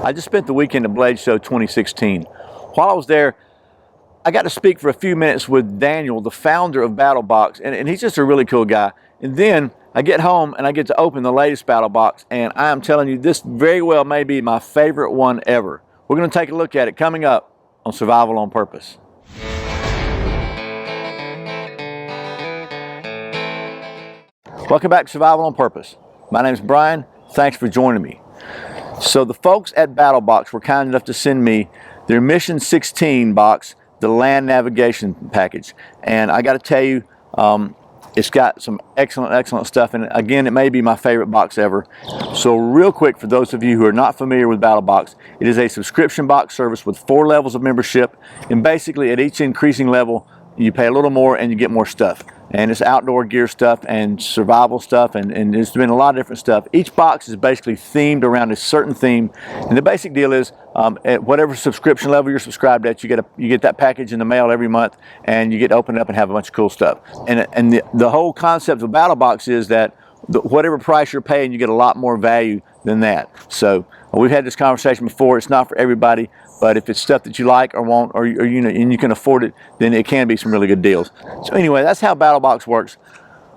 I just spent the weekend at Blade Show 2016. While I was there, I got to speak for a few minutes with Daniel, the founder of Battlbox, and he's just a really cool guy. And then I get home and I get to open the latest Battlbox, and I am telling you, this very well may be my favorite one ever. We're going to take a look at it coming up on Survival on Purpose. Welcome back to Survival on Purpose. My name is Brian. Thanks for joining me. So the folks at Battlbox were kind enough to send me their Mission 16 box, the land navigation package. And I got to tell you, it's got some excellent stuff in it. Again, it may be my favorite box ever. So real quick, for those of you who are not familiar with Battlbox, it is a subscription box service with 4 levels of membership. And basically at each increasing level, you pay a little more and you get more stuff. And it's outdoor gear stuff and survival stuff, and there's been a lot of different stuff. Each box is basically themed around a certain theme, and the basic deal is at whatever subscription level you're subscribed at, you get that package in the mail every month, and you get to open it up and have a bunch of cool stuff. And the whole concept of Battlbox is that whatever price you're paying, you get a lot more value than that. So we've had this conversation before. It's not for everybody, but if it's stuff that you like or want, or you know, and you can afford it, then it can be some really good deals. So anyway, that's how Battlbox works.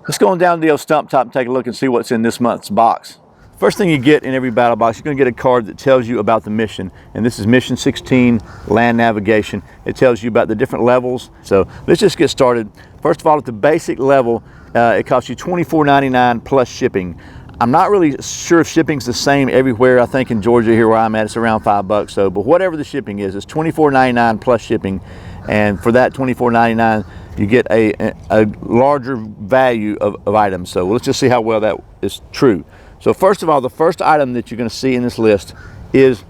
Let's go on down to the old stump top and take a look and see what's in this month's box. First thing you get in every Battlbox, you're going to get a card that tells you about the mission, and this is Mission 16, land navigation. It tells you about the different levels. So let's just get started. First of all, at the basic level, it costs you $24.99 plus shipping. I'm not really sure if shipping's the same everywhere. I think in Georgia, here where I'm at, it's around $5. So, but whatever the shipping is, it's $24.99 plus shipping, and for that $24.99, you get a larger value of items. So let's just see how well that is true. So first of all, the first item that you're going to see in this list is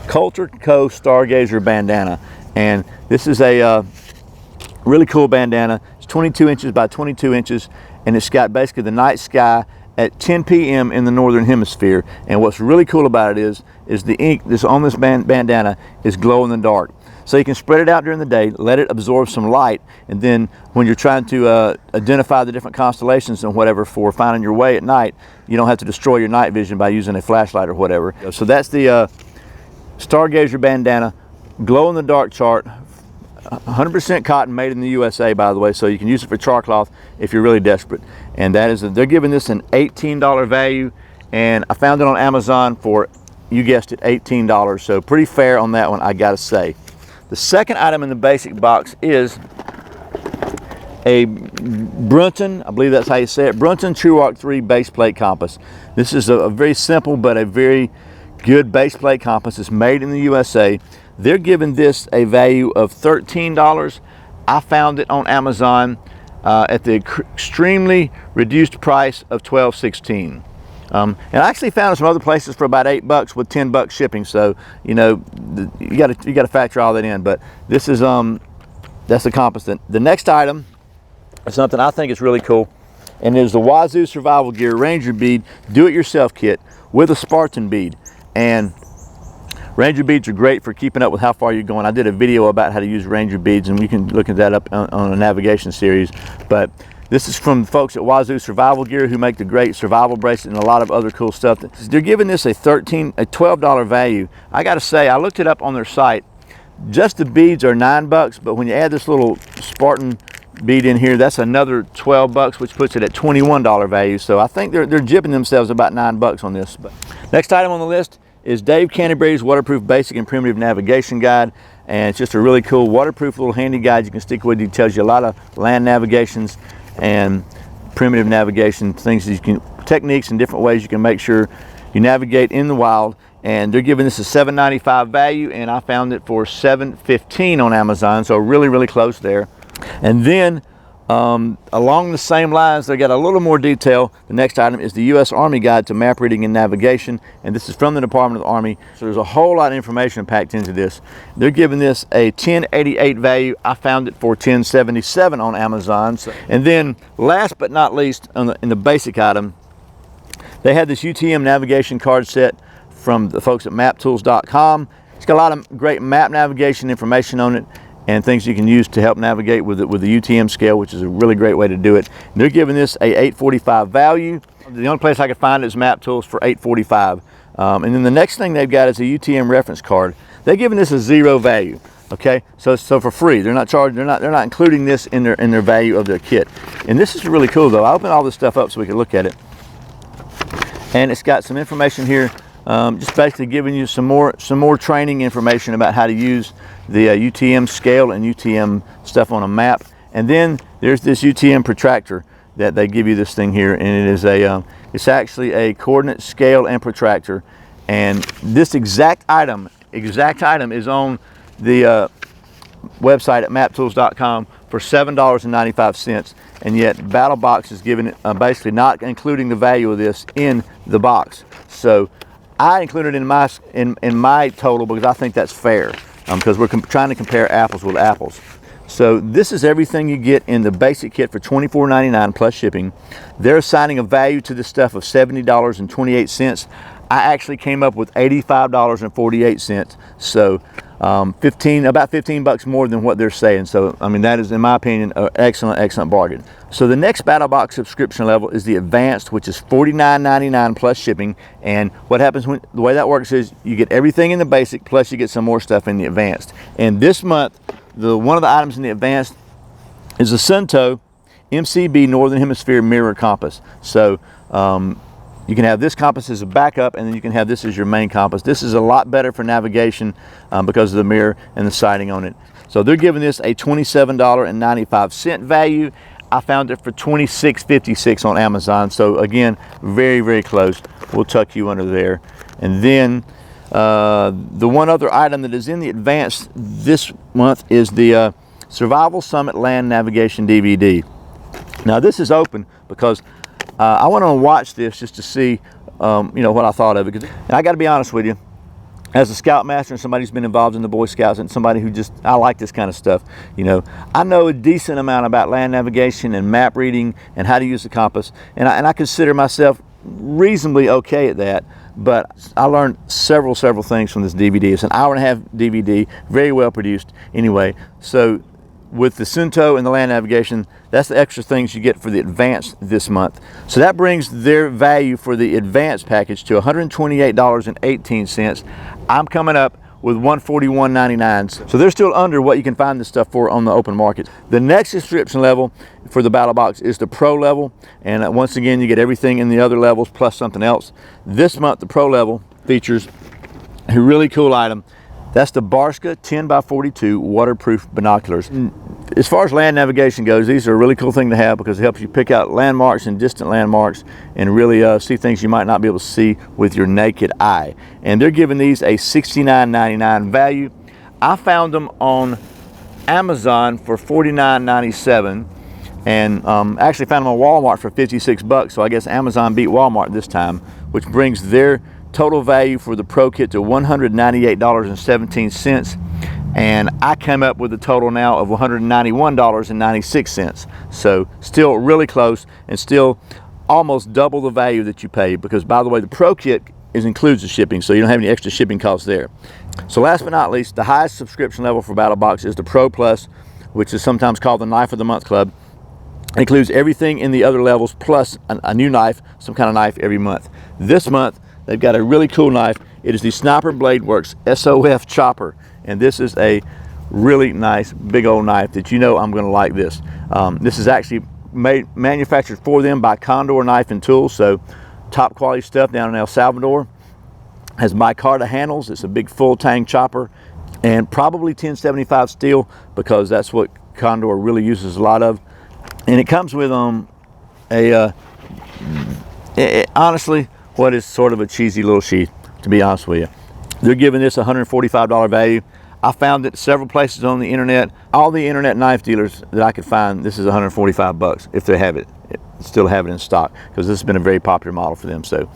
Coulter Co. Stargazer bandana, and this is a really cool bandana. It's 22 inches by 22 inches, and it's got basically the night sky at 10 p.m. in the northern hemisphere. And what's really cool about it is the ink that's on this bandana is glow in the dark. So you can spread it out during the day, let it absorb some light, and then when you're trying to identify the different constellations and whatever for finding your way at night, you don't have to destroy your night vision by using a flashlight or whatever. So that's the Stargazer bandana, glow in the dark chart, 100% cotton, made in the USA, by the way, so you can use it for char cloth if you're really desperate. And that is, they're giving this an $18 value, and I found it on Amazon for, you guessed it, $18. So pretty fair on that one, I gotta say. The second item in the basic box is a Brunton, I believe that's how you say it, Brunton TrueArc 3 base plate compass. This is a very simple but a very good base plate compass. It's made in the USA. They're giving this a value of $13. I found it on Amazon at the extremely reduced price of $12.16. And I actually found it some other places for about $8 with $10 shipping. So you know, you got to factor all that in. But this is that's the compass. The next item is something I think is really cool, and it is the Wazoo Survival Gear Ranger Bead Do-It-Yourself Kit with a Spartan bead. And Ranger beads are great for keeping up with how far you're going. I did a video about how to use Ranger beads, and we can look at that up on a navigation series. But this is from folks at Wazoo Survival Gear, who make the great survival bracelet and a lot of other cool stuff. They're giving this a $12 value. I got to say, I looked it up on their site. Just the beads are $9, but when you add this little Spartan bead in here, that's another $12, which puts it at $21 value. So I think they're jibbing themselves about $9 on this. But next item on the list is Dave Canterbury's Waterproof Basic and Primitive Navigation Guide, and it's just a really cool waterproof little handy guide you can stick with you. It tells you a lot of land navigations and primitive navigation things that you can, techniques and different ways you can make sure you navigate in the wild. And they're giving this a $7.95 value, and I found it for $7.15 on Amazon, so really close there. And then along the same lines, they got a little more detail. The next item is the U.S. Army Guide to Map Reading and Navigation, and this is from the Department of the Army. So there's a whole lot of information packed into this. They're giving this a $10.88 value. I found it for $10.77 on Amazon. And then last but not least, in the basic item, they had this UTM navigation card set from the folks at maptools.com. It's got a lot of great map navigation information on it. and things you can use to help navigate with the UTM scale, which is a really great way to do it. And they're giving this a $845 value. The only place I could find it is Map Tools for $845. And then the next thing they've got is a UTM reference card. They're giving this a 0 value. Okay, so for free. They're not charging. They're not including this in their value of their kit. And this is really cool though. I opened all this stuff up so we can look at it. And it's got some information here, just basically giving you some more training information about how to use the UTM scale and UTM stuff on a map. And then there's this UTM protractor that they give you this thing here, and it is it's actually a coordinate scale and protractor. And this exact item is on the website at maptools.com for $7.95, and yet Battlbox is giving it basically not including the value of this in the box. So I included it in my total because I think that's fair, because we're trying to compare apples with apples. So this is everything you get in the basic kit for $24.99 plus shipping. They're assigning a value to this stuff of $70.28. I actually came up with $85.48. So about 15 bucks more than what they're saying. So I mean, that is, in my opinion, an excellent bargain. So the next Battlebox subscription level is the advanced, which is $49.99 plus shipping. And what happens the way that works is you get everything in the basic plus you get some more stuff in the advanced. And this month, one of the items in the advanced is the Sunto MCB Northern Hemisphere Mirror Compass. So you can have this compass as a backup, and then you can have this as your main compass. This is a lot better for navigation because of the mirror and the sighting on it. So they're giving this a $27.95 value. I found it for $26.56 on Amazon. So again, very close. We'll tuck you under there. And then the one other item that is in the advanced this month is the Survival Summit Land Navigation DVD. Now this is open because I went on to watch this just to see what I thought of it. And I got to be honest with you, as a Scoutmaster and somebody who's been involved in the Boy Scouts and somebody who I like this kind of stuff, I know a decent amount about land navigation and map reading and how to use the compass, and I consider myself reasonably okay at that. But I learned several things from this DVD. It's an hour-and-a-half DVD, very well produced anyway. So with the Sunto and the land navigation, that's the extra things you get for the advanced this month. So that brings their value for the advanced package to $128.18. I'm coming up with $141.99. So they're still under what you can find this stuff for on the open market. The next subscription level for the Battlebox is the Pro level, and once again you get everything in the other levels plus something else. This month the Pro level features a really cool item. That's the Barska 10x42 waterproof binoculars. As far as land navigation goes, these are a really cool thing to have because it helps you pick out landmarks and distant landmarks and really see things you might not be able to see with your naked eye. And they're giving these a $69.99 value. I found them on Amazon for $49.97, and actually found them on Walmart for 56 bucks. So I guess Amazon beat Walmart this time, which brings their total value for the Pro Kit to $198.17, and I came up with a total now of $191.96. So still really close and still almost double the value that you pay, because by the way, the Pro Kit includes the shipping, so you don't have any extra shipping costs there. So last but not least, the highest subscription level for Battlebox is the Pro Plus, which is sometimes called the Knife of the Month Club. It includes everything in the other levels plus a new knife, some kind of knife every month. This month they've got a really cool knife. It is the Sniper Blade Works SOF Chopper, and this is a really nice big old knife that I'm going to like this. This is actually manufactured for them by Condor Knife and Tools, so top quality stuff down in El Salvador. Has micarta handles. It's a big full tang chopper, and probably 1075 steel because that's what Condor really uses a lot of. And it comes with honestly, what is sort of a cheesy little sheath, to be honest with you. They're giving this a $145 value. I found it several places on the internet. All the internet knife dealers that I could find, this is 145 bucks if they have it, still have it in stock, because this has been a very popular model for them. So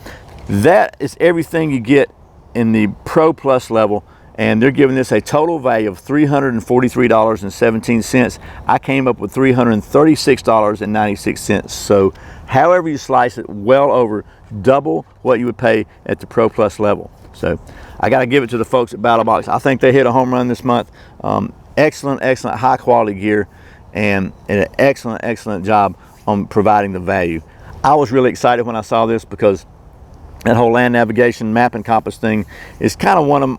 that is everything you get in the Pro Plus level, and they're giving this a total value of $343.17. I came up with $336.96. So however you slice it, well over double what you would pay at the Pro Plus level. So I got to give it to the folks at Battlebox. I think they hit a home run this month, excellent high quality gear and an excellent job on providing the value. I was really excited when I saw this because that whole land navigation map and compass thing is kind of one of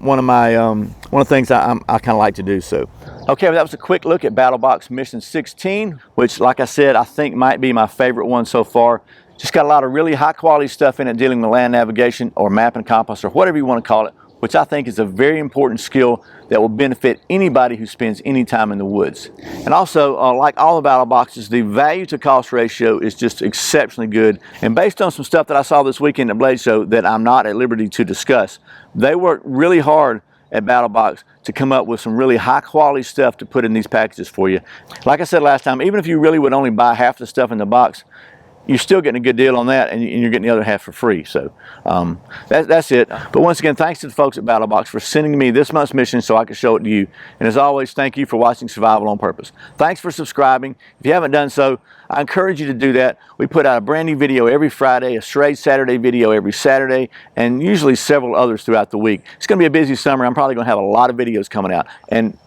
the things I kind of like to do. So okay, well, that was a quick look at Battlebox Mission 16, which, like I said, I think might be my favorite one so far. Just got a lot of really high quality stuff in it dealing with land navigation or map and compass or whatever you want to call it, which I think is a very important skill that will benefit anybody who spends any time in the woods. And also, like all the battle boxes, the value to cost ratio is just exceptionally good. And based on some stuff that I saw this weekend at Blade Show that I'm not at liberty to discuss, they worked really hard at Battlebox to come up with some really high quality stuff to put in these packages for you. Like I said last time, even if you really would only buy half the stuff in the box, you're still getting a good deal on that, and you're getting the other half for free. So that's it. But once again, thanks to the folks at Battlebox for sending me this month's mission so I could show it to you. And as always, thank you for watching Survival on Purpose. Thanks for subscribing. If you haven't done so, I encourage you to do that. We put out a brand new video every Friday, a Straight Saturday video every Saturday, and usually several others throughout the week. It's going to be a busy summer. I'm probably going to have a lot of videos coming out. And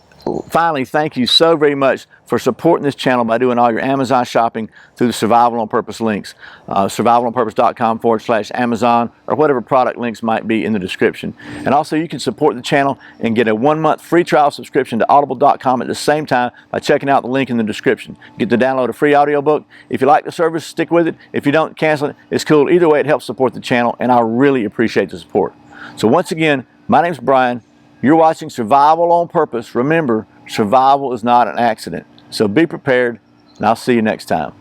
finally, thank you so very much for supporting this channel by doing all your Amazon shopping through the Survival on Purpose links. survivalonpurpose.com/Amazon, or whatever product links might be in the description. And also, you can support the channel and get a 1-month free trial subscription to audible.com at the same time by checking out the link in the description. You get to download a free audiobook. If you like the service, stick with it. If you don't, cancel it. It's cool. Either way, it helps support the channel, and I really appreciate the support. So once again, my name's Brian. You're watching Survival on Purpose. Remember, survival is not an accident. So be prepared, and I'll see you next time.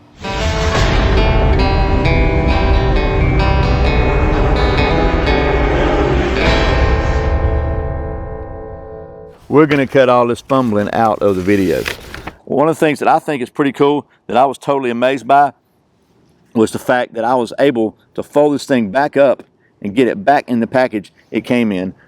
We're going to cut all this fumbling out of the video. One of the things that I think is pretty cool that I was totally amazed by was the fact that I was able to fold this thing back up and get it back in the package it came in